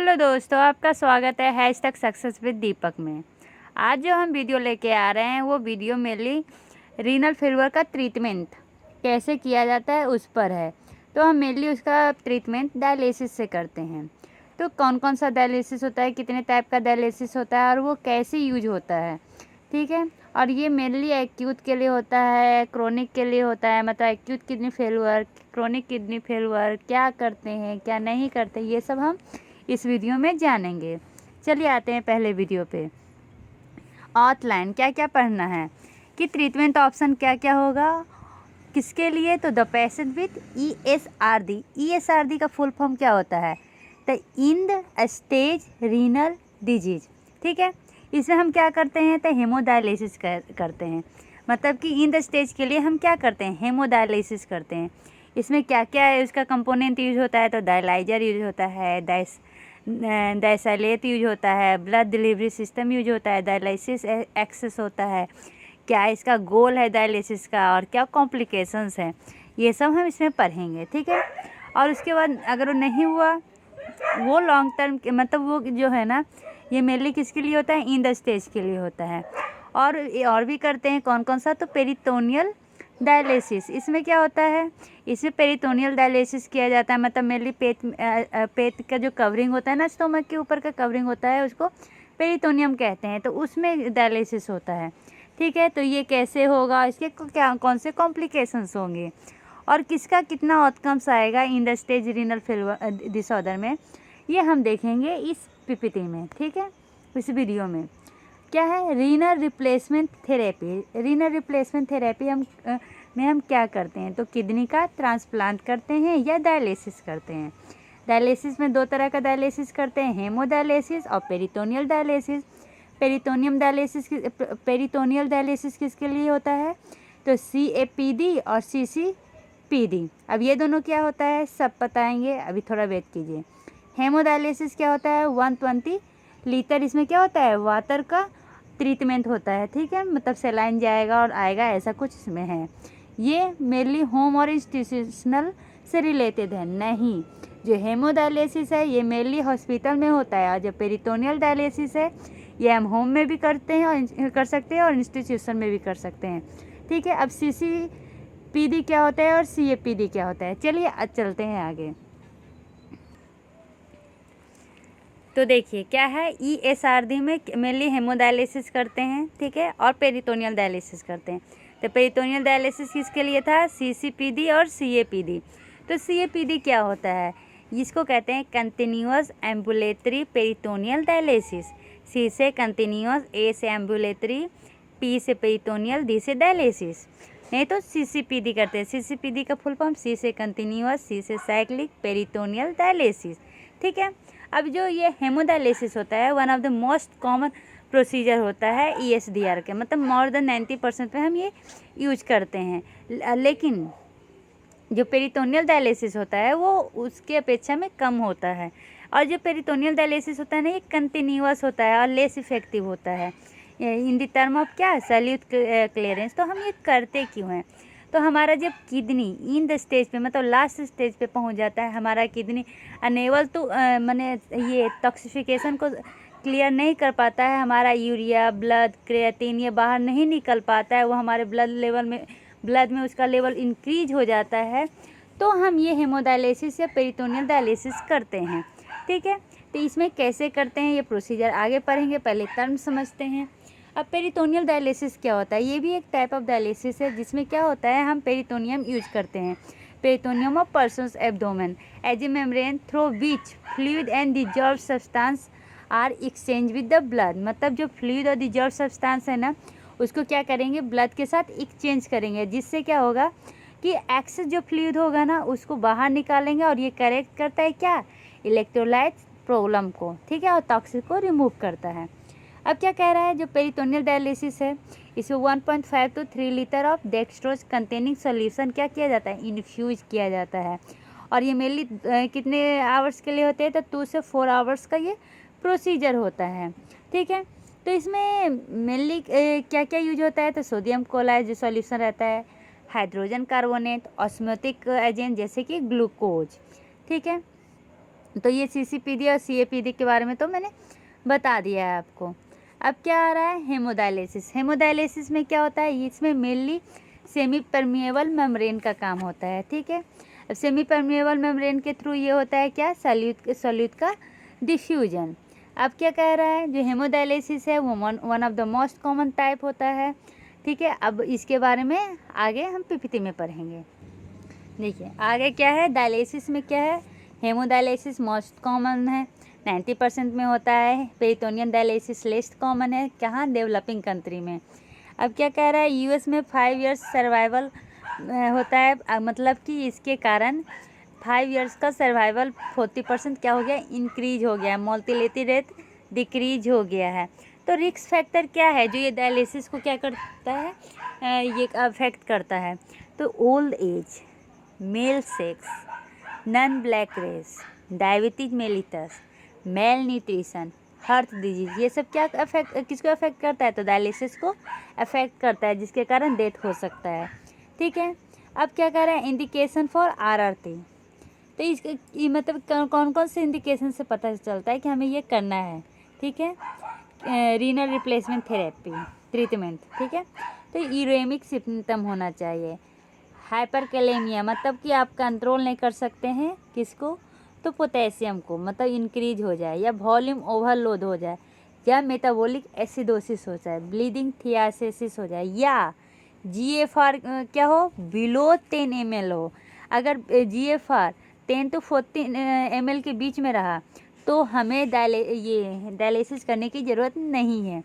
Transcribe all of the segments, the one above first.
Hello दोस्तों, आपका स्वागत है हैशटैग सक्सेस विद दीपक में। आज जो हम वीडियो लेके आ रहे हैं वो वीडियो मेनली रीनल फेल्योर का ट्रीटमेंट कैसे किया जाता है उस पर है। तो हम मेनली उसका ट्रीटमेंट डायलिसिस से करते हैं। तो कौन कौन सा डायलिसिस होता है, कितने टाइप का डायलिसिस होता है और वो कैसे यूज होता है, ठीक है। और ये मेनली एक्यूट के लिए होता है, क्रोनिक के लिए होता है। मतलब acute kidney failure, chronic kidney failure क्या करते हैं क्या नहीं करते, ये सब हम इस वीडियो में जानेंगे। चलिए आते हैं पहले वीडियो पे। आउटलाइन क्या क्या पढ़ना है कि ट्रीटमेंट ऑप्शन क्या क्या होगा, किसके लिए। तो the patient with ESRD। ESRD का फुल फॉर्म क्या होता है? The end stage renal disease, ठीक है। इसमें हम क्या करते हैं तो हेमोडायलिसिस करते हैं। मतलब कि इन द स्टेज के लिए हम क्या करते हैं, हेमोडायलिसिस करते हैं। इसमें क्या क्या है, उसका कंपोनेंट यूज होता है तो डायलाइजर यूज होता है, डायसाइलेट यूज होता है, ब्लड डिलीवरी सिस्टम यूज होता है, डायलिसिस एक्सेस होता है, क्या इसका गोल है डायलिसिस का और क्या कॉम्प्लिकेशंस हैं, ये सब हम इसमें पढ़ेंगे, ठीक है। और उसके बाद अगर वो नहीं हुआ, वो लॉन्ग टर्म मतलब वो जो है ना, ये मेनली किसके लिए होता है, इन द स्टेज के लिए होता है। और भी करते हैं कौन कौन सा, तो पेरिटोनियल डायलिसिस। इसमें क्या होता है, इसमें पेरिटोनियल डायलिसिस किया जाता है। मतलब मेनली पेट का जो कवरिंग होता है ना, स्टोमक के ऊपर का कवरिंग होता है, उसको पेरिटोनियम कहते हैं। तो उसमें डायलिसिस होता है, ठीक है। तो ये कैसे होगा, इसके क्या कौन से कॉम्प्लिकेशंस होंगे और किसका कितना आउटकम्स आएगा in the stage renal failure disorder में, ये हम देखेंगे इस PPT में, ठीक है, इस वीडियो में। क्या है renal replacement therapy. Renal replacement therapy हम क्या करते हैं, तो किडनी का ट्रांसप्लांट करते हैं या डायलिसिस करते हैं। डायलिसिस में 2 तरह का डायलिसिस करते हैं, हेमोडायलिसिस और पेरिटोनियल डायलिसिस। पेरिटोनियल डायलिसिस किसके लिए होता है, तो CAPD और CCPD। अब ये दोनों क्या होता है सब बताएंगे, अभी थोड़ा वेट कीजिए। हेमोडायलिसिस क्या होता है, 120 लीटर, इसमें क्या होता है, वाटर का ट्रीटमेंट होता है, ठीक है। मतलब सेलाइन जाएगा और आएगा, ऐसा कुछ इसमें है। ये मेनली होम और इंस्टीट्यूशनल से रिलेटेड है नहीं। जो हेमोडायलिसिस है ये मेनली हॉस्पिटल में होता है, और जो पेरिटोनियल डायलिसिस है ये हम होम में भी करते हैं और कर सकते हैं और इंस्टीट्यूशन में भी कर सकते हैं, ठीक है। अब CCPD क्या होता है और CAPD क्या होता है, चलिए आज चलते हैं आगे। तो देखिए क्या है, ESRD में मेनली हेमोडायलिसिस करते हैं, ठीक है, और पेरिटोनियल डायलिसिस करते हैं। तो पेरिटोनियल डायलिसिस किसके लिए था, CCPD और CAPD। तो CAPD क्या होता है, इसको कहते हैं continuous ambulatory peritoneal dialysis. C से कंटिन्यूअस, A से एम्बुलेटरी, P से पेरिटोनियल, D से डायलिसिस। नहीं तो CCPD करते हैं। CCPD का फुल फॉर्म C से कंटिन्यूअस, C से साइक्लिक, पेरिटोनियल डायलिसिस, ठीक है। अब जो ये हेमोडायलिसिस होता है, one of the most common procedure होता है ESDR के। मतलब मोर देन 90% पे हम ये यूज करते हैं। लेकिन जो पेरिटोनियल डायलिसिस होता है वो उसके अपेक्षा में कम होता है। और जो पेरिटोनियल डायलिसिस होता है ना, ये कंटिन्यूअस होता है और लेस इफेक्टिव होता है। इन द टर्म ऑफ क्या, सैल्यूट क्लियरेंस। तो हम ये करते क्यों हैं, तो हमारा जब किडनी इन द स्टेज पे मतलब लास्ट स्टेज पे पहुंच जाता है, हमारा किडनी अनेबल टू माने ये टॉक्सिफिकेशन को क्लियर नहीं कर पाता है, हमारा यूरिया, ब्लड, क्रिएटिन ये बाहर नहीं निकल पाता है, वो हमारे ब्लड में उसका लेवल इंक्रीज हो जाता है, तो हम ये हेमोडायलिसिस या पेरिटोनियल डायलिसिस करते हैं, ठीक है। तो इसमें कैसे करते हैं ये प्रोसीजर आगे पढ़ेंगे, पहले टर्म समझते हैं। अब पेरिटोनियल डायलिसिस क्या होता है, ये भी एक टाइप ऑफ डायलिसिस है जिसमें क्या होता है, हम पेरिटोनियम यूज करते हैं। Peritoneum of person's abdomen as a membrane through which fluid and dissolve substance are exchange with the blood. मतलब जो फ्लूइड और डिजॉल्व सब्सटेंस है ना, उसको क्या करेंगे, ब्लड के साथ एक्सचेंज करेंगे, जिससे क्या होगा कि एक्सेस जो फ्लूइड होगा ना उसको बाहर निकालेंगे, और ये करेक्ट करता है क्या, इलेक्ट्रोलाइट प्रॉब्लम को, ठीक है, और टॉक्सिक को रिमूव करता है। अब क्या कह रहा है, जो पेरिटोनियल डायलिसिस है इसमें 1.5 to 3 litre of dextrose containing solution क्या किया जाता है, इन्फ्यूज किया जाता है। और ये मेनली कितने आवर्स के लिए होते हैं, तो 2 से 4 आवर्स का ये प्रोसीजर होता है, ठीक है। तो इसमें मेनली क्या क्या यूज होता है, तो सोडियम क्लोराइड जो सॉल्यूशन रहता है, हाइड्रोजन कार्बोनेट, ऑस्मोटिक एजेंट जैसे कि ग्लूकोज, ठीक है। तो ये CCPD और CAPD के बारे में तो मैंने बता दिया है आपको। अब क्या आ रहा है, हेमोडायलिसिस। हेमोडायलिसिस में क्या होता है, इसमें मेनली सेमी परमिएबल मेम्ब्रेन का काम होता है, ठीक है। अब सेमी परमिएबल मेम्ब्रेन के थ्रू ये होता है क्या, सॉल्यूट का डिफ्यूजन। अब क्या कह रहा है, जो हेमोडायलिसिस है वो one of the most common type होता है, ठीक है। अब इसके बारे में आगे हम PPT में पढ़ेंगे। देखिए आगे क्या है, डायलिसिस में क्या है, हेमोडायलिसिस मोस्ट कॉमन है, 90% में होता है। पेरिटोनियल डायलिसिस लेस्ट कॉमन है, कहाँ, डेवलपिंग कंट्री में। अब क्या कह रहा है, US में 5 इयर्स सर्वाइवल होता है, मतलब कि इसके कारण 5 इयर्स का सर्वाइवल 40% क्या हो गया, इंक्रीज हो गया, मोर्टेलिटी रेट डिक्रीज हो गया है। तो रिस्क फैक्टर क्या है जो ये डायलिसिस को क्या करता है, ये अफेक्ट करता है। तो old age, male sex, non black race, diabetes mellitus, malnutrition, heart disease, ये सब क्या किसको अफेक्ट करता है, तो डायलिसिस को अफेक्ट करता है, जिसके कारण डेथ हो सकता है, ठीक है। अब क्या कर रहा है, इंडिकेशन फॉर RRT। तो इसके मतलब कौन कौन से इंडिकेशन से पता चलता है कि हमें ये करना है, ठीक है। रीनल रिप्लेसमेंट थेरेपी ट्रीटमेंट, ठीक है। तो यूरेमिक सिम्टम होना चाहिए। हाइपरकैलेमिया, मतलब कि आप कंट्रोल नहीं कर सकते हैं किसको, तो पोटेशियम को, मतलब इंक्रीज हो जाए, या वॉल्यूम ओवरलोड हो जाए, या मेटाबॉलिक एसिडोसिस हो जाए, ब्लीडिंग थियासिस हो जाए, या GFR क्या हो, बिलो 10 ml हो। अगर GFR 10 to 14 ml के बीच में रहा तो हमें डायलिसिस करने की ज़रूरत नहीं है।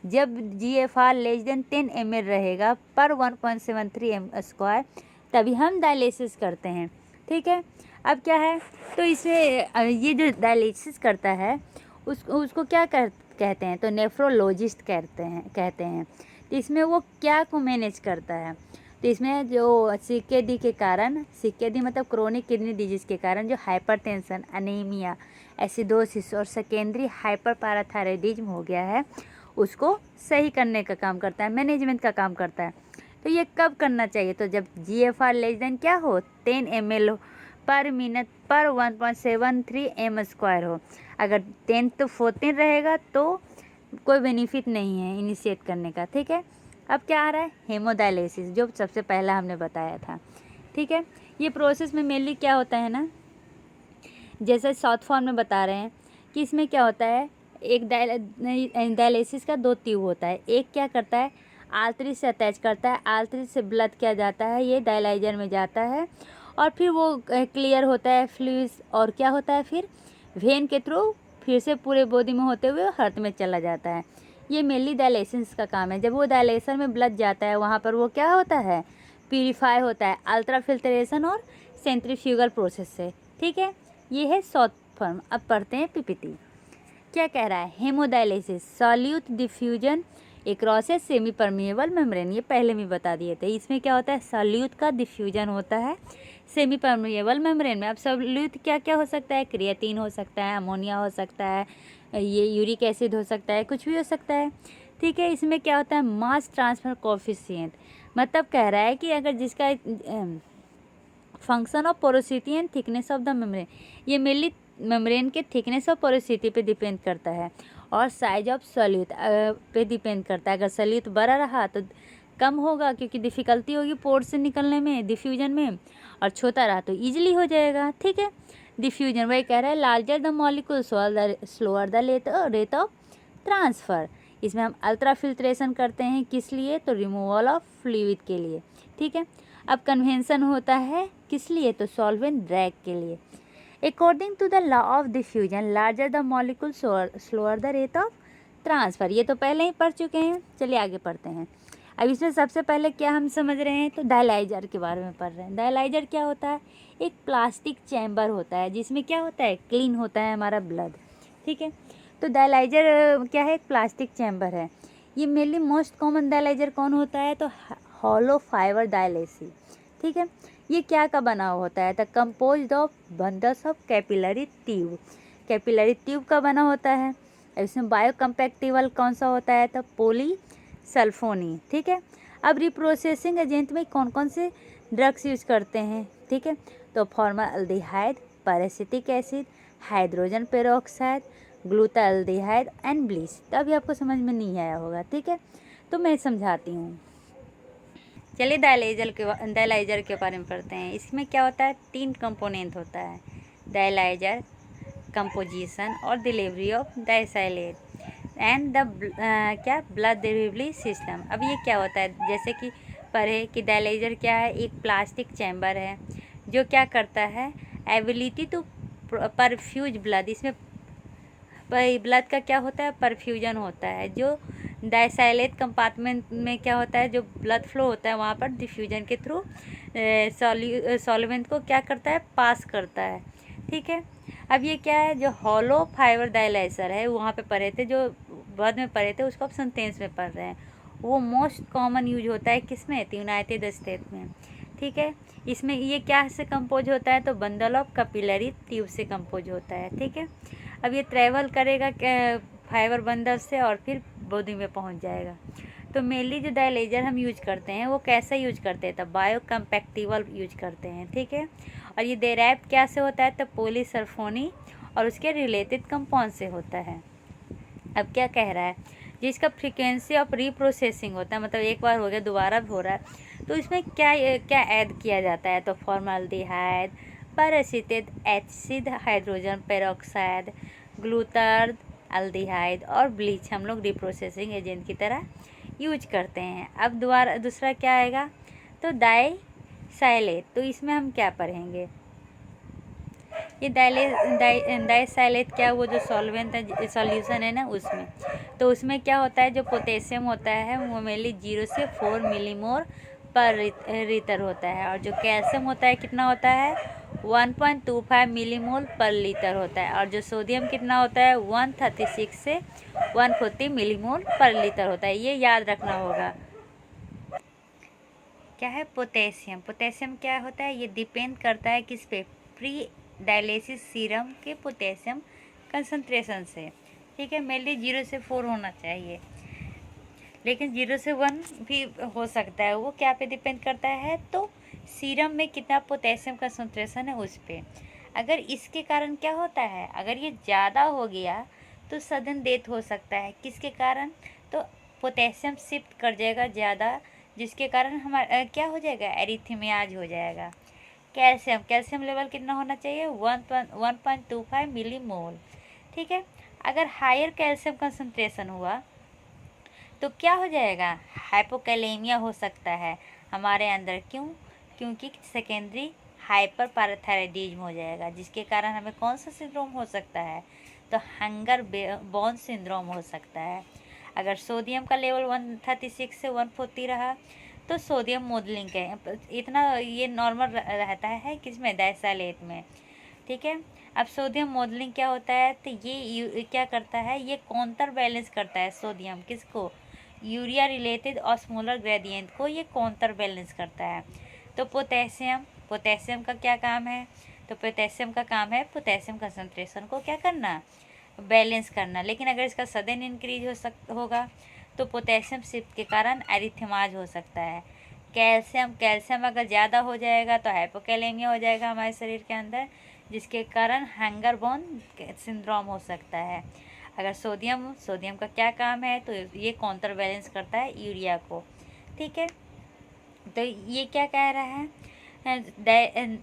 जब GFR लेस देन 10 ml रहेगा पर 1.73 m², तभी हम डायलिसिस करते हैं, ठीक है। अब क्या है, तो इसमें ये जो डायलिसिस करता है उसको क्या कहते हैं, तो नेफ्रोलॉजिस्ट कहते हैं। तो इसमें वो क्या को मैनेज करता है, तो इसमें जो CKD के कारण, CKD मतलब क्रोनिक किडनी डिजीज़ के कारण जो हाइपरटेंशन, अनीमिया, एसिडोसिस और सेकेंडरी हाइपरपैराथायरॉयडिज्म हो गया है, उसको सही करने का काम करता है, मैनेजमेंट का काम करता है। तो ये कब करना चाहिए, तो जब GFR लेस देन क्या हो, 10 ml पर मिनट पर 1.73 m² हो। अगर 10 to 14 रहेगा तो कोई बेनिफिट नहीं है इनिशिएट करने का, ठीक है। अब क्या आ रहा है, हेमोडायलिसिस, जो सबसे पहला हमने बताया था, ठीक है। ये प्रोसेस में मेनली क्या होता है ना, जैसे शॉर्ट फॉर्म में बता रहे हैं कि इसमें क्या होता है, एक डायलिसिस का 2 ट्यूब होता है। एक क्या करता है, आर्टरी से अटैच करता है, आर्टरी से ब्लड क्या जाता है, ये डायलाइजर में जाता है, और फिर वो क्लियर होता है फ्लूइड्स, और क्या होता है, फिर वेन के थ्रू फिर से पूरे बॉडी में होते हुए हार्ट में चला जाता है। ये मेनली डायलिसिस का काम है। जब वो डायलिसर में ब्लड जाता है, वहाँ पर वो क्या होता है, प्यूरिफाई होता है अल्ट्रा फिल्ट्रेशन और सेंट्रीफ्यूगल प्रोसेस से, ठीक है। ये है शॉर्ट फॉर्म। अब पढ़ते हैं PPT। क्या कह रहा है, hemodialysis solute diffusion across a semi permeable membrane, ये पहले में बता दिए थे। इसमें क्या होता है, सॉल्यूट का डिफ्यूजन होता है सेमी परमिएबल मेम्ब्रेन में। अब सॉल्यूट क्या क्या हो सकता है, क्रिएटिन हो सकता है, अमोनिया हो सकता है, ये यूरिक एसिड हो सकता है, कुछ भी हो सकता है, ठीक है। इसमें क्या होता है, मास ट्रांसफ़र कोफिशिएंट, मतलब कह रहा है कि अगर जिसका function of porosity and thickness of the membrane, ये मेनली मेम्ब्रेन के थिकनेस और पोरोसिटी पे डिपेंड करता है, और साइज ऑफ सॉल्यूट पे डिपेंड करता है। अगर सॉल्यूट बड़ा रहा तो कम होगा, क्योंकि डिफ़िकल्टी होगी पोर से निकलने में, डिफ्यूजन में, और छोटा रहा तो ईजिली हो जाएगा, ठीक है। डिफ्यूजन वही कह रहा है, larger the molecule slower the rate of transfer. इसमें हम अल्ट्रा फिल्ट्रेशन करते हैं, किस लिए, तो रिमूवल ऑफ फ्लूइड के लिए, ठीक है। अब कन्वेंशन होता है किस लिए, तो सॉल्वेंट ड्रैग के लिए। According to the law of diffusion, larger the molecule slower the rate of transfer, ये तो पहले ही पढ़ चुके हैं। चलिए आगे पढ़ते हैं। अब इसमें सबसे पहले क्या हम समझ रहे हैं, तो डायलाइजर के बारे में पढ़ रहे हैं। डायलाइजर क्या होता है, एक प्लास्टिक चैम्बर होता है जिसमें क्या होता है, क्लीन होता है हमारा ब्लड, ठीक है। तो डायलाइजर क्या है, एक प्लास्टिक चैम्बर है। ये मेनली मोस्ट कॉमन डायलाइजर कौन होता है, तो हॉलो फाइबर डायलिसिस, ठीक है। ये क्या का बना हुआ होता है, the composed of bundles of capillary tube, capillary tube का बना होता है। इसमें बायो कंपैक्टिबल कौन सा होता है, तो पॉली सल्फोनी, ठीक है। अब रिप्रोसेसिंग एजेंट में कौन कौन से ड्रग्स यूज करते हैं, ठीक है, तो formaldehyde, parasitic acid, hydrogen peroxide, ग्लूटाल्डिहाइड and bleach. तो अभी आपको समझ में नहीं आया होगा, ठीक है, तो मैं समझाती हूँ। चलिए डायलाइजर के बारे में पढ़ते हैं। इसमें क्या होता है, 3 कंपोनेंट होता है, डायलाइजर, कंपोजिशन और delivery of dialysate and the blood delivery system. अब ये क्या होता है, जैसे कि पढ़े कि डायलाइजर क्या है, एक प्लास्टिक चैम्बर है जो क्या करता है, एबिलिटी टू परफ्यूज ब्लड। इसमें ब्लड का क्या होता है, परफ्यूजन होता है। जो डाइसाइलेट कंपार्टमेंट में क्या होता है, जो ब्लड फ्लो होता है वहाँ पर डिफ्यूजन के थ्रू सॉल्वेंट को क्या करता है, पास करता है, ठीक है। अब ये क्या है, जो हॉलो फाइबर डायलाइजर है वहाँ पे पढ़े थे, जो बाद में पढ़े थे उसको आप सेंटेंस में पढ़ रहे हैं। वो मोस्ट कॉमन यूज होता है किसमें, यूनाइटेड स्टेट में, ठीक है। इसमें ये क्या से कंपोज होता है, तो बंडल ऑफ कैपिलरी ट्यूब से कंपोज होता है, ठीक है। अब ये ट्रैवल करेगा फाइबर बंडल से और फिर बॉडी में पहुंच जाएगा। तो मेनली जो डायलाइजर हम यूज करते हैं वो कैसा यूज करते हैं, तो बायो कंपैक्टिबल यूज करते हैं, ठीक है। और ये डेराइव क्या से होता है, तो पॉलीसल्फोनी और उसके रिलेटेड कंपाउंड से होता है। अब क्या कह रहा है, जिसका फ्रीक्वेंसी ऑफ रीप्रोसेसिंग होता है, मतलब एक बार हो गया दोबारा भी हो रहा है, तो इसमें क्या क्या ऐड किया जाता है, तो formaldehyde, peracetic acid, hydrogen peroxide, glutaraldehyde और ब्लीच हम लोग रिप्रोसेसिंग एजेंट की तरह यूज करते हैं। अब दूसरा क्या आएगा, तो डाइसाइलेट। तो इसमें हम क्या पढ़ेंगे, ये डाइसाइलेट क्या, वो जो सॉल्वेंट है, सॉल्यूशन है ना उसमें, तो उसमें क्या होता है, जो पोटेशियम होता है वो मेनली 0 से 4 मिलीमोल पर लीटर होता है, और जो कैल्शियम होता है कितना होता है, 1.25 मिलीमोल पर लीटर होता है, और जो सोडियम कितना होता है, 136 से 140 मिलीमोल पर लीटर होता है। ये याद रखना होगा। क्या है, पोटेशियम। पोटेशियम क्या होता है, ये डिपेंड करता है किस पे, प्री डायलिसिस सीरम के पोटेशियम कंसंट्रेशन से, ठीक है। मेनली 0 से 4 होना चाहिए, लेकिन 0 से 1 भी हो सकता है। वो क्या पे डिपेंड करता है, तो सीरम में कितना पोटेशियम कंसंट्रेशन है उस पर। अगर इसके कारण क्या होता है, अगर ये ज़्यादा हो गया तो सडन डेथ हो सकता है। किसके कारण, तो पोटेशियम शिफ्ट कर जाएगा ज़्यादा, जिसके कारण हमारा क्या हो जाएगा, एरिथमियाज हो जाएगा। कैल्शियम लेवल कितना होना चाहिए, 1.25 मिलीमोल, ठीक है। अगर हायर कैल्शियम कंसंट्रेशन हुआ तो क्या हो जाएगा, हाइपोकैलेमिया हो सकता है हमारे अंदर। क्यों, क्योंकि सेकेंडरी हाइपर पैराथायराइडिज्म हो जाएगा, जिसके कारण हमें कौन सा सिंड्रोम हो सकता है, तो हंगर बॉर्न सिंड्रोम हो सकता है। अगर सोडियम का लेवल 136 से 140 रहा तो सोडियम मॉडलिंग के इतना ये नॉर्मल रहता है किसमें, डाइसाइलेट में, ठीक है। अब सोडियम मॉडलिंग क्या होता है, तो ये क्या करता है, ये काउंटर बैलेंस करता है सोडियम किसको, यूरिया रिलेटेड ऑस्मोलर ग्रेडियंट को ये काउंटर बैलेंस करता है। तो पोटेशियम का क्या काम है, तो पोटेशियम का काम है पोटेशियम कंसंट्रेशन को क्या करना, बैलेंस करना। लेकिन अगर इसका सडन इंक्रीज होगा तो पोटेशियम शिफ्ट के कारण एरिथमाज हो सकता है। कैल्शियम अगर ज़्यादा हो जाएगा तो हाइपोकैलेमिया हो जाएगा हमारे शरीर के अंदर, जिसके कारण हंगर बॉर्न सिंड्रोम हो सकता है। अगर सोडियम का क्या काम है, तो ये काउंटर बैलेंस करता है यूरिया को, ठीक है। तो ये क्या कह रहा है,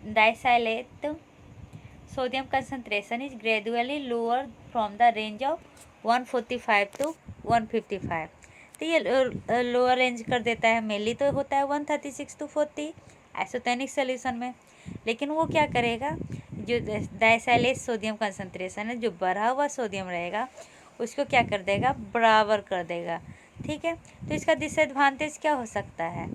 dialysate sodium concentration is gradually lower from the range of 145 to 155। तो ये लोअर रेंज कर देता है। मेनली तो होता है 136 to 40 आइसोटेनिक सोल्यूशन में, लेकिन वो क्या करेगा, जो डाइसाइलेट सोडियम कंसंट्रेशन है, जो बढ़ा हुआ सोडियम रहेगा उसको क्या कर देगा, बराबर कर देगा, ठीक है। तो इसका डिसएडवांटेज क्या हो सकता है,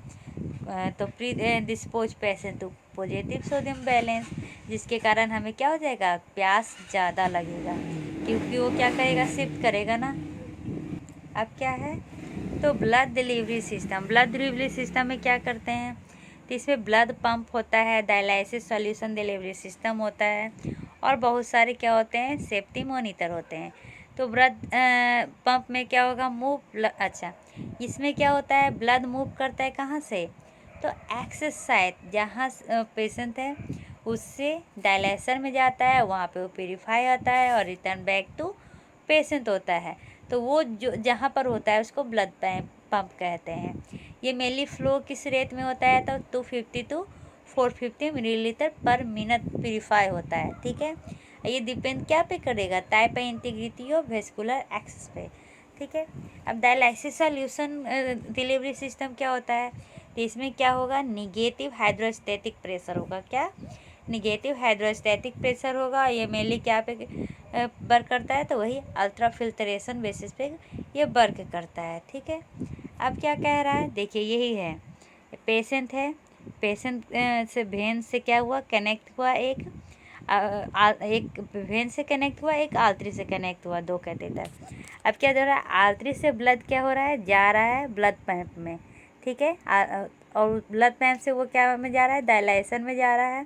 तो predispose patient to positive sodium balance, जिसके कारण हमें क्या हो जाएगा, प्यास ज़्यादा लगेगा, क्योंकि वो क्या करेगा, शिफ्ट करेगा ना। अब क्या है, तो ब्लड डिलीवरी सिस्टम में क्या करते हैं, तो इसमें ब्लड पंप होता है, डायलिसिस सॉल्यूशन डिलीवरी सिस्टम होता है, और बहुत सारे क्या होते हैं, सेफ्टी मॉनिटर होते हैं। तो ब्लड पंप में क्या होगा, अच्छा इसमें क्या होता है, ब्लड मूव करता है कहाँ से, तो एक्सेस साइट जहाँ पेशेंट है उससे डायलेशन में जाता है, वहाँ पे वो प्यूरिफाई होता है और रिटर्न बैक टू पेशेंट होता है। तो वो जो जहाँ पर होता है उसको ब्लड पंप कहते हैं। ये मेनली फ्लो किस रेट में होता है, तो 250 to 450 millilitre per minute purify होता है। ठीक है, ये डिपेंड क्या पे करेगा, type and integrity of vascular access पे। ठीक है, अब डायलिसिस सॉल्यूशन डिलीवरी सिस्टम क्या होता है, तो इसमें क्या होगा, निगेटिव हाइड्रोस्टैटिक प्रेशर होगा। क्या, निगेटिव हाइड्रोस्टैटिक प्रेशर होगा। ये मेनली क्या पे वर्क करता है, तो वही अल्ट्रा फिल्ट्रेशन बेसिस पे ये वर्क करता है। ठीक है, अब क्या कह रहा है, देखिए यही है, पेशेंट है, पेशेंट से वेन से क्या हुआ, कनेक्ट हुआ, एक वेन से कनेक्ट हुआ, एक आर्टरी से कनेक्ट हुआ, दो कैथेटर। अब क्या हो रहा है, आर्टरी से ब्लड क्या हो रहा है, जा रहा है ब्लड पंप में। ठीक है, और ब्लड पंप से वो क्या में जा रहा है, डायलेशन में जा रहा है।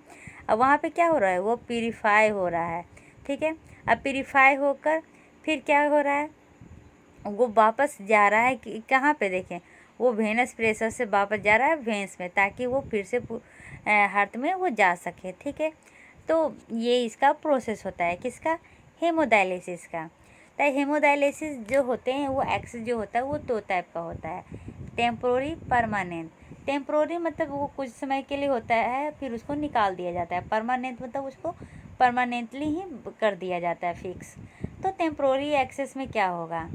अब वहाँ पे क्या हो रहा है, वो प्यूरिफाई हो रहा है। ठीक है, अब प्यूरिफाई होकर फिर क्या हो रहा है, वो वापस जा रहा है कि कहाँ पे, देखें वो वेनस प्रेशर से वापस जा रहा है वेंस में, ताकि वो फिर से हार्ट में वो जा सके। ठीक है, तो ये इसका प्रोसेस होता है, किसका, हेमोडायलिसिस का। तो हेमोडायलिसिस जो होते हैं वो एक्सेस जो होता है वो दो टाइप का होता है, टेम्पोररी, परमानेंट। टेम्पोररी मतलब वो कुछ समय के लिए होता है, फिर उसको निकाल दिया जाता है। परमानेंट मतलब उसको परमानेंटली ही कर दिया जाता है, फिक्स। तो टेम्पोररी एक्सेस में क्या होगा,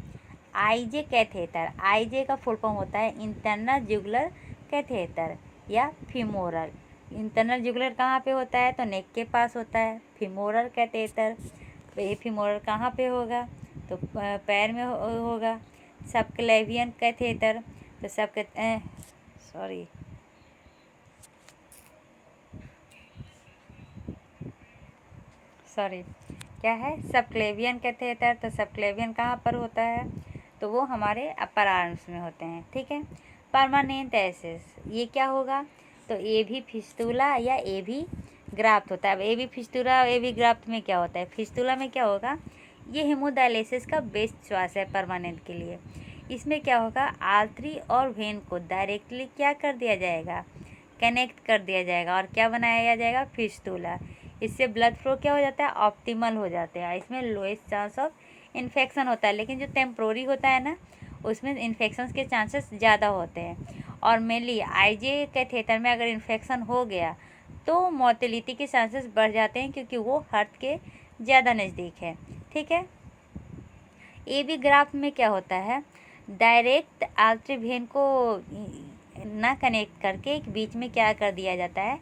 आईजे कैथेटर, आईजे का फुल फॉर्म होता है इंटरनल जुगुलर कैथेटर या फीमोरल। इंटरनल जुगुलर कहाँ पे होता है, तो नेक के पास होता है। फीमोरल कैथेटर, ये फीमोरल कहाँ पे होगा, तो पैर में होगा। सबक्लेवियन कैथेटर, तो सॉरी क्या है, सबक्लेवियन कैथेटर। तो सबक्लेवियन कहाँ पर होता है, तो वो हमारे अपर आर्म्स में होते हैं। ठीक है, परमानेंट एक्सेस ये क्या होगा, तो ए भी फिस्टूला या ए भी ग्राफ्ट होता है। अब ए भी फिस्टूला और ए भी ग्राफ्ट में क्या होता है, फिस्टूला में क्या होगा, ये हेमोडायलिसिस का बेस्ट चॉइस है परमानेंट के लिए। इसमें क्या होगा, आर्टरी और वेन को डायरेक्टली क्या कर दिया जाएगा, कनेक्ट कर दिया जाएगा, और क्या बनाया जाएगा, फिस्टूला। इससे ब्लड फ्लो क्या हो जाता है, ऑप्टिमल हो जाते हैं। इसमें लोएस्ट चांस ऑफ इन्फेक्शन होता है, लेकिन जो टेम्प्रोरी होता है ना, उसमें इन्फेक्शन के चांसेस ज़्यादा होते हैं। और मेनली आईजे कैथेटर में अगर इन्फेक्शन हो गया तो मोर्टेलिटी के चांसेस बढ़ जाते हैं, क्योंकि वो हार्ट के ज़्यादा नज़दीक है। ठीक है, ए बी ग्राफ में क्या होता है, डायरेक्ट आर्टरी वेन को ना कनेक्ट करके एक बीच में क्या कर दिया जाता है,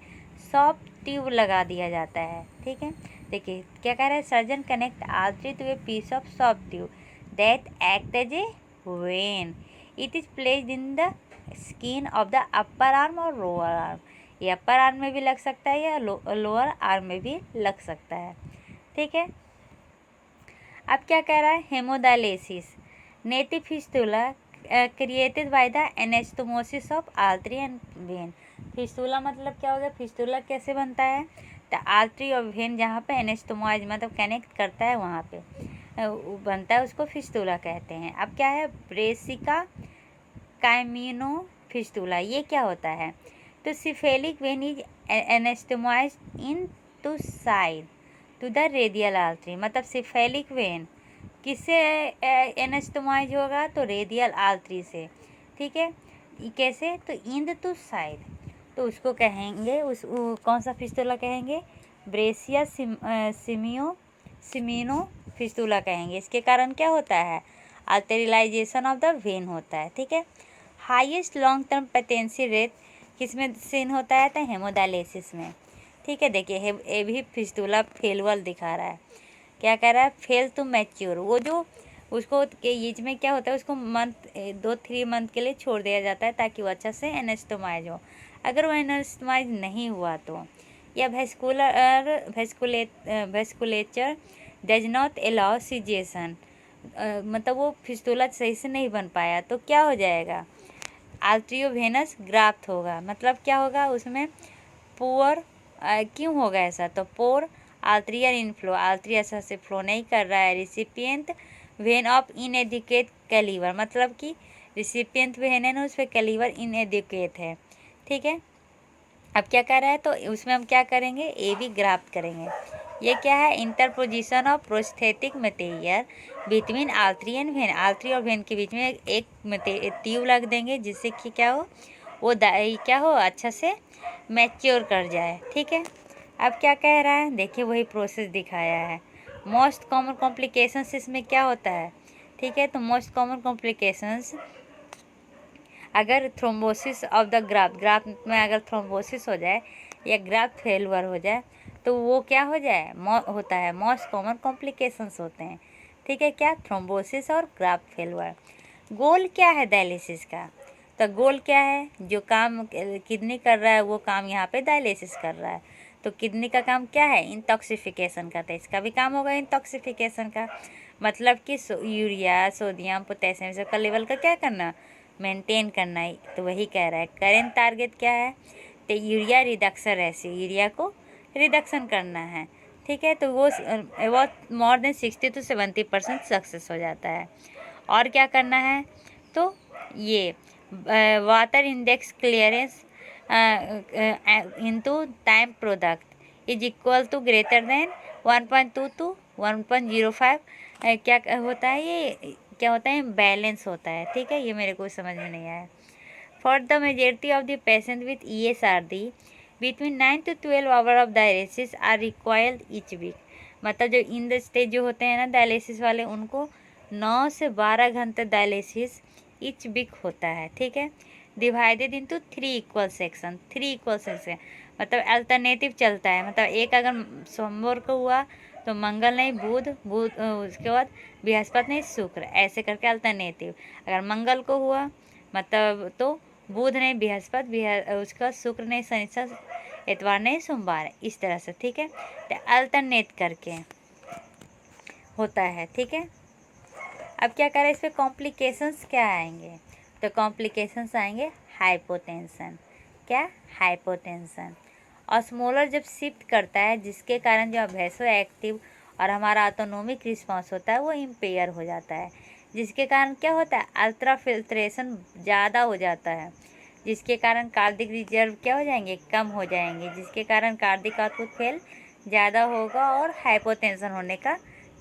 सॉफ्ट ट्यूब लगा दिया जाता है। ठीक है, देखिए क्या कह रहा है, surgeon connect artery to a piece of soft tube that act as a vein. It is placed in the skin of the upper arm और लोअर आर्म। ये अपर आर्म में भी लग सकता है या लोअर आर्म में भी लग सकता है। ठीक है, अब क्या कह रहा है, hemodialysis native fistula created by the anastomosis of artery and when. Fistula मतलब क्या हो गया, फिस्टुला कैसे बनता है, तो आर्टरी और वेन जहाँ पे एनास्टोमोज मतलब कनेक्ट करता है वहाँ पे बनता है, उसको फिस्टुला कहते हैं। अब क्या है, ब्रेसिका काइमिनो फिस्टुला, ये क्या होता है, तो cephalic vein is anastomosed end to side to the radial artery. मतलब सिफेलिक वेन किससे एनास्टोमाइज होगा, तो रेडियल आर्टरी से। ठीक है, कैसे, तो इन टू साइड, तो उसको कहेंगे कौन सा फिस्टुला कहेंगे, ब्रेसिया सिमिनो फिस्टुला कहेंगे। इसके कारण क्या होता है, आर्टेरियलाइजेशन ऑफ द वेन होता है। ठीक है, highest long term patency rate किसमें सीन होता है, तो हेमोडायलिसिस में। ठीक है, देखिए ये भी फिस्टुला फेलुअल दिखा रहा है, क्या कह रहा है, फेल टू मैच्योर। वो जो उसको के एज में क्या होता है, उसको 2-3 मंथ के लिए छोड़ दिया जाता है, ताकि वो अच्छा से एनास्टोमाइज हो। अगर वो एनास्टोमाइज नहीं हुआ तो, या वेस्कुलेचर डज नॉट अलाउ सिजेशन, मतलब वो फिस्टुला सही से नहीं बन पाया, तो क्या हो जाएगा, आर्ट्रियोवेनस ग्राफ्ट होगा। मतलब क्या होगा उसमें, पुअर क्यों होगा ऐसा, तो पोर आर्ट्रियल इनफ्लो, आर्ट्री ऐसा से फ्लो नहीं कर रहा है। रिसिपिएंट वेन ऑफ इनएडिक्वेट कैलिवर, मतलब कि रिसिपिएंट वेन है ना, उस पर कैलिवर इनएडिक्वेट है। ठीक है, अब क्या कर रहा है, तो उसमें हम क्या करेंगे, ए बी ग्राफ्ट करेंगे। ये क्या है, interposition of prosthetic material between artery and when. Artery और वेन के बीच में एक ट्यूब लग देंगे, जिससे कि क्या हो, वो क्या हो, अच्छा से मैच्योर कर जाए। ठीक है, अब क्या कह रहा है, देखिए वही प्रोसेस दिखाया है। मोस्ट कॉमन कॉम्प्लिकेशंस इसमें क्या होता है, ठीक है, तो मोस्ट कॉमन कॉम्प्लिकेशंस, अगर थ्रोम्बोसिस ऑफ द ग्राफ्ट में अगर थ्रोम्बोसिस हो जाए या ग्राफ्ट फेलवर हो जाए, तो वो क्या हो जाए, होता है, मोस्ट कॉमन कॉम्प्लिकेशंस होते हैं। ठीक है, क्या, थ्रोम्बोसिस और ग्राफ्ट फेलवर। गोल क्या है डायलिसिस का, तो गोल क्या है, जो काम किडनी कर रहा है वो काम यहाँ पे डायलिसिस कर रहा है। तो किडनी का काम क्या है, इंटॉक्सिफिकेशन का, तो इसका भी काम होगा इंटॉक्सिफिकेशन का, मतलब कि यूरिया, सोडियम, पोटेशियम सबका लेवल का क्या करना, मेंटेन करना है। तो वही कह रहा है करेंट टारगेट क्या है, तो यूरिया रिडक्शन रेशियो, यूरिया को रिडक्शन करना है। ठीक है, तो वो मोर देन 60 to 70% सक्सेस हो जाता है। और क्या करना है, तो ये water index clearance into time product is equal to greater than 1.2 to 1.05। क्या होता है, ये क्या होता है, बैलेंस होता है। ठीक है, ये मेरे को समझ में नहीं आया। For the majority of the patient with ESRD between 9 to 12 hour of dialysis are required each week. मतलब जो इन द स्टेज जो होते हैं ना डायलिसिस वाले, उनको 9 से 12 घंटे डायलिसिस ईच वीक होता है। ठीक है, divided into 3 equal section. 3 equal section मतलब अल्टरनेटिव चलता है, मतलब एक अगर सोमवार को हुआ तो मंगल नहीं बुध, उसके बाद बृहस्पति नहीं शुक्र, ऐसे करके अल्टरनेटिव। अगर मंगल को हुआ मतलब तो बुध नहीं बृहस्पति, उसका शुक्र नहीं शनिचर, इतवार नहीं सोमवार, इस तरह से। ठीक है, तो अल्टरनेट करके होता है। ठीक है, अब क्या करें, इस पर कॉम्प्लिकेशंस क्या आएंगे, तो कॉम्प्लिकेशंस आएंगे हाइपोटेंशन। क्या, हाइपोटेंशन। ऑस्मोलर जब शिफ्ट करता है, जिसके कारण जो वैसो एक्टिव और हमारा ऑटोनोमिक रिस्पांस होता है वो इम्पेयर हो जाता है, जिसके कारण क्या होता है, अल्ट्रा फिल्ट्रेशन ज़्यादा हो जाता है, जिसके कारण कार्डिक रिजर्व क्या हो जाएंगे, कम हो जाएंगे, जिसके कारण कार्डिक आउटपुट फेल ज़्यादा होगा और हाइपोटेंशन होने का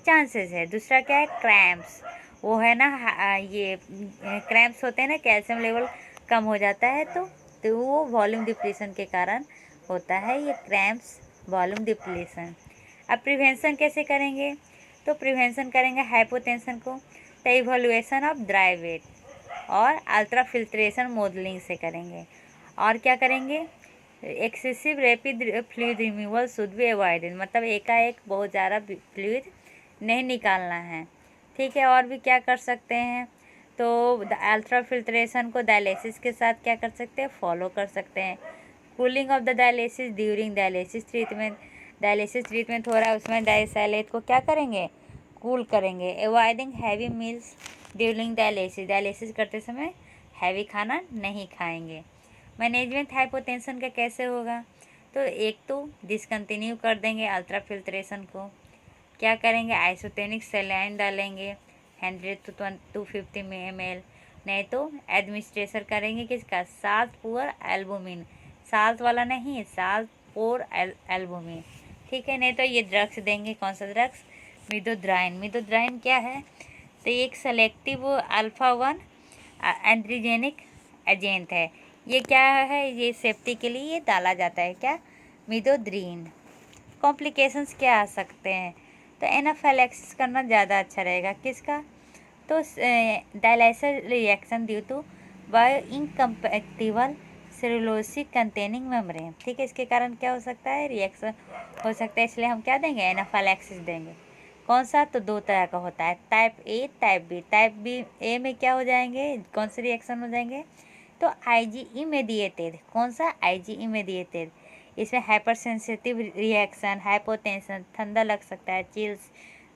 चांसेस है। दूसरा क्या है, क्रैम्प्स, वो है ना, ये क्रैम्प्स होते हैं ना, कैल्शियम लेवल कम हो जाता है, तो वो वॉल्यूम डिप्लीशन के कारण होता है, ये क्रैम्प्स, वॉल्यूम डिप्लीशन। अब प्रिवेंशन कैसे करेंगे, तो प्रिवेंशन करेंगे हाइपोटेंशन को, तो इवोल्यूशन ऑफ ड्राई वेट और अल्ट्रा फिल्ट्रेशन मॉडलिंग से करेंगे। और क्या करेंगे, excessive rapid fluid removal should be avoided, मतलब एकाएक बहुत ज़्यादा फ्लूइड नहीं निकालना है। ठीक है, और भी क्या कर सकते हैं, तो अल्ट्रा फिल्ट्रेशन को डायलिसिस के साथ क्या कर सकते हैं, फॉलो कर सकते हैं। Cooling of the dialysis during dialysis treatment, dialysis treatment हो रहा है उसमें डाइसैलेट को क्या करेंगे, कूल करेंगे। Avoiding heavy meals during dialysis, dialysis करते समय हैवी खाना नहीं खाएंगे। मैनेजमेंट हाइपोटेंशन का कैसे होगा, तो एक तो डिसकंटिन्यू कर देंगे अल्ट्रा फिल्ट्रेशन को, क्या करेंगे, आइसोटेनिक सलाइन डालेंगे 100 to 250 ml, नहीं तो एडमिनिस्ट्रेशन करेंगे किसका, साल्ट पुअर एल्बुमिन, साल्ट वाला नहीं, साल्ट पुअर एल्बुमिन। ठीक है, नहीं तो ये ड्रग्स देंगे, कौन सा ड्रग्स, मिडोड्राइन। मिडोड्राइन क्या है, तो एक सेलेक्टिव अल्फा 1 एंड्रोजेनिक एजेंट है। ये क्या है, ये सेफ्टी के लिए ये डाला जाता है, क्या, मिडोड्रीन। कॉम्प्लिकेशंस क्या आ सकते हैं, तो एनाफाइलैक्सिस करना ज़्यादा अच्छा रहेगा, किसका, तो dialysis reaction due to bio incompatible cellulosic containing membrane. ठीक है, इसके कारण क्या हो सकता है, रिएक्शन हो सकता है, इसलिए हम क्या देंगे, एनाफाइलैक्सिस देंगे। कौन सा, तो दो तरह का होता है, type A type B. Type B A में क्या हो जाएंगे, कौन से रिएक्शन हो जाएंगे, तो IgE मेडिएटेड। कौन सा, IgE मेडिएटेड। इसमें हाइपर सेंसिटिव रिएक्शन, हाइपोटेंशन, ठंडा लग सकता है, चिल्स,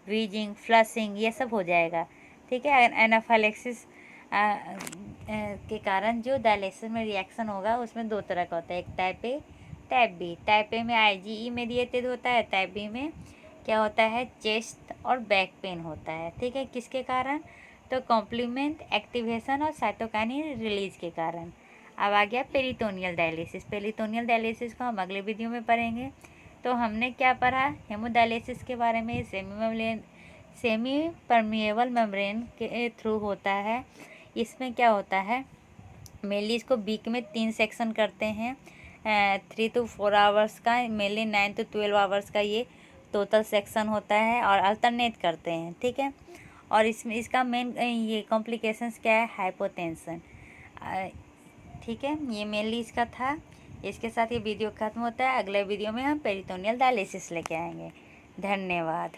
वीजिंग, फ्लशिंग, ये सब हो जाएगा। ठीक है, एनाफाइलैक्सिस के कारण जो डायलिसिस में रिएक्शन होगा उसमें दो तरह का होता है, एक type A type B. Type A में IgE मेडिएटेड होता है, टाइप बी में क्या होता है, चेस्ट और बैक पेन होता है। ठीक है, किसके कारण, तो कॉम्प्लीमेंट एक्टिवेशन और साइटोकाइनिन रिलीज के कारण। अब आ गया पेरिटोनियल डायलिसिस। पेरिटोनियल डायलिसिस को हम अगले वीडियो में पढ़ेंगे। तो हमने क्या पढ़ा हेमोडायलिसिस के बारे में। सेमी परमिएबल मेम्ब्रेन के थ्रू होता है। इसमें क्या होता है, मेनली इसको वीक में 3 सेक्शन करते हैं, 3 to 4 आवर्स का, मेनली 9 to 12 आवर्स का ये टोटल सेक्शन होता है और अल्टरनेट करते हैं, ठीक है। और इसमें इसका मेन ये कॉम्प्लिकेशंस क्या है, हाइपोटेंशन, ठीक है। ये मेनली इसका था। इसके साथ ये वीडियो खत्म होता है। अगले वीडियो में हम पेरिटोनियल डायलिसिस लेके आएंगे। धन्यवाद।